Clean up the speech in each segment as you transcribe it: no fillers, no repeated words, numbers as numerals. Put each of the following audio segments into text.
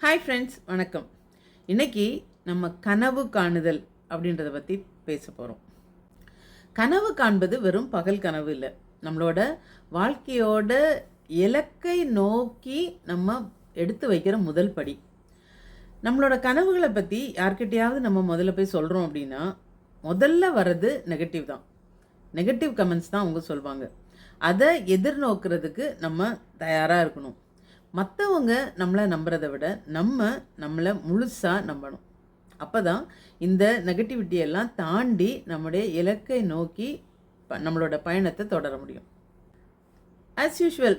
Hi friends, வணக்கம். இன்றைக்கி நம்ம கனவு காணுதல் அப்படின்றத பற்றி பேச போகிறோம். கனவு காண்பது வெறும் பகல் கனவு இல்லை. நம்மளோட வாழ்க்கையோட இலக்கை நோக்கி நம்ம எடுத்து வைக்கிற முதல் படி. நம்மளோட கனவுகளை பற்றி யார்கிட்டையாவது நம்ம முதல்ல போய் சொல்கிறோம் அப்படின்னா முதல்ல வர்றது நெகட்டிவ் தான். நெகட்டிவ் கமெண்ட்ஸ் தான் அவங்க சொல்லுவாங்க. அதை எதிர்நோக்கிறதுக்கு நம்ம தயாராக இருக்கணும். மற்றவங்க நம்மளை நம்புறதை விட நம்மளை முழுசாக நம்பணும். அப்போ தான் இந்த நெகட்டிவிட்டியெல்லாம் தாண்டி நம்முடைய இலக்கை நோக்கி நம்மளோட பயணத்தை தொடர முடியும். ஆஸ் யூஷுவல்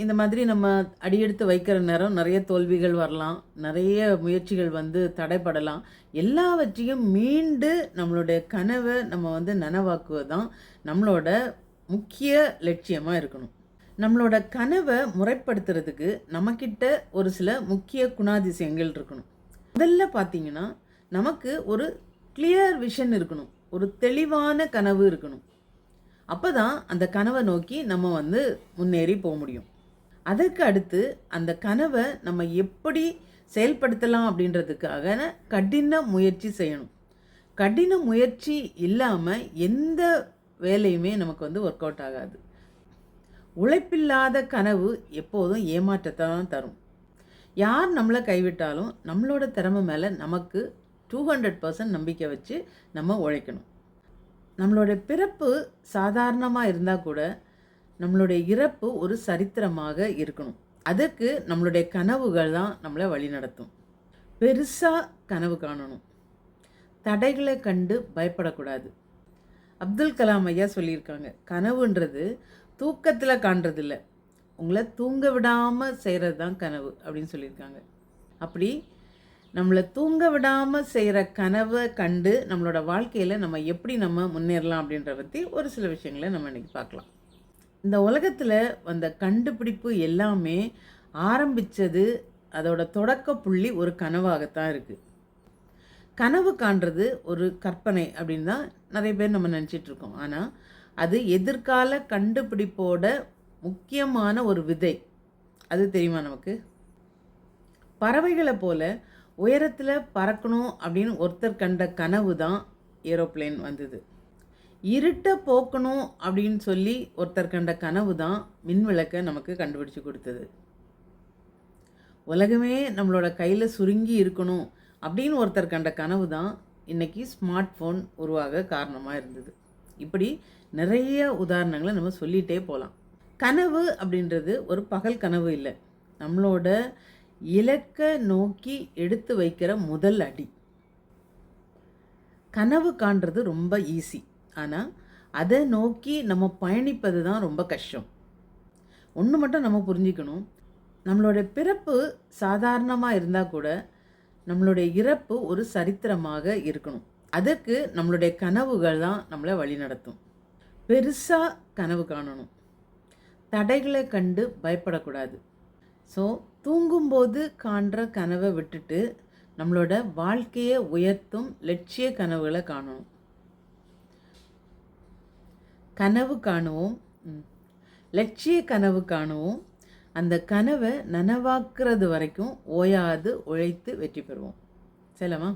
இந்த மாதிரி நம்ம அடியெடுத்து வைக்கிற நேரம் நிறைய தோல்விகள் வரலாம், நிறைய முயற்சிகள் தடைப்படலாம். எல்லாவற்றையும் மீண்டு நம்மளுடைய கனவை நம்ம நனவாக்குவது தான் நம்மளோட முக்கிய லட்சியமாக இருக்கணும். நம்மளோட கனவை முறைப்படுத்துறதுக்கு நம்மக்கிட்ட ஒரு சில முக்கிய குணாதிசயங்கள் இருக்கணும். முதல்ல பார்த்தீங்கன்னா, நமக்கு ஒரு கிளியர் விஷன் இருக்கணும், ஒரு தெளிவான கனவு இருக்கணும். அப்போ தான் அந்த கனவை நோக்கி நம்ம முன்னேறி போக முடியும். அதற்கு அடுத்து அந்த கனவை நம்ம எப்படி செயல்படுத்தலாம் அப்படின்றதுக்காக கடின முயற்சி செய்யணும். கடின முயற்சி இல்லாமல் எந்த வேலையுமே நமக்கு ஒர்க் அவுட் ஆகாது. உழைப்பில்லாத கனவு எப்போதும் ஏமாற்றத்தை தான் தரும். யார் நம்மளை கைவிட்டாலும் நம்மளோட திறமை மேலே நமக்கு 200% நம்பிக்கை வச்சு நம்ம உழைக்கணும். நம்மளோட பிறப்பு சாதாரணமாக இருந்தால் கூட நம்மளுடைய இறப்பு ஒரு சரித்திரமாக இருக்கணும். அதுக்கு நம்மளுடைய கனவுகள் தான் நம்மளை வழிநடத்தும். பெருசாக கனவு காணணும். தடைகளை கண்டு பயப்படக்கூடாது. அப்துல் கலாம் ஐயா சொல்லியிருக்காங்க, கனவுன்றது தூக்கத்தில் காண்றதில்லை, உங்களை தூங்க விடாமல் செய்கிறது தான் கனவு அப்படின்னு சொல்லியிருக்காங்க. அப்படி நம்மளை தூங்க விடாமல் செய்கிற கனவை கண்டு நம்மளோட வாழ்க்கையில் நம்ம எப்படி முன்னேறலாம் அப்படின்றத பற்றி ஒரு சில விஷயங்களை நம்ம இன்றைக்கி பார்க்கலாம். இந்த உலகத்தில் வந்த கண்டுபிடிப்பு எல்லாமே ஆரம்பித்தது, அதோட தொடக்க புள்ளி ஒரு கனவாகத்தான் இருக்குது. கனவு காண்றது ஒரு கற்பனை அப்படின்னு தான் நிறைய பேர் நம்ம நினச்சிட்ருக்கோம். ஆனால் அது எதிர்கால கண்டுபிடிப்போட முக்கியமான ஒரு விதை. அது தெரியுமா நமக்கு? பறவைகளை போல் உயரத்தில் பறக்கணும் அப்படின்னு ஒருத்தர் கண்ட கனவு தான் ஏரோப்ளேன் வந்தது. இருட்டை போக்கணும் அப்படின்னு சொல்லி ஒருத்தர் கண்ட கனவு தான் மின்விளக்கை நமக்கு கண்டுபிடிச்சி கொடுத்தது. உலகமே நம்மளோட கையில் சுருங்கி இருக்கணும் அப்படின்னு ஒருத்தர் கண்ட கனவு தான் இன்றைக்கி ஸ்மார்ட் ஃபோன் உருவாக காரணமாக இருந்தது. இப்படி நிறைய உதாரணங்களை நம்ம சொல்லிகிட்டே போகலாம். கனவு அப்படின்றது ஒரு பகல் கனவு இல்லை, நம்மளோட இலக்கை நோக்கி எடுத்து வைக்கிற முதல் அடி. கனவு காண்றது ரொம்ப ஈஸி, ஆனால் அதை நோக்கி நம்ம பயணிப்பது தான் ரொம்ப கஷ்டம். ஒன்று மட்டும் நம்ம புரிஞ்சுக்கணும், நம்மளோட பிறப்பு சாதாரணமாக இருந்தால் கூட நம்மளுடைய இறப்பு ஒரு சரித்திரமாக இருக்கணும். அதுக்கு நம்மளுடைய கனவுகள் தான் நம்மளை வழிநடத்தும். பெருசாக கனவு காணணும். தடைகளை கண்டு பயப்படக்கூடாது. ஸோ தூங்கும்போது காண்ற கனவை விட்டுட்டு நம்மளோட வாழ்க்கையை உயர்த்தும் லட்சிய கனவுகளை காணணும். கனவு காணுவோம், லட்சிய கனவு காணுவோம். அந்த கனவை நனவாக்குறது வரைக்கும் ஓயாது உழைத்து வெற்றி பெறுவோம். செல்லமா?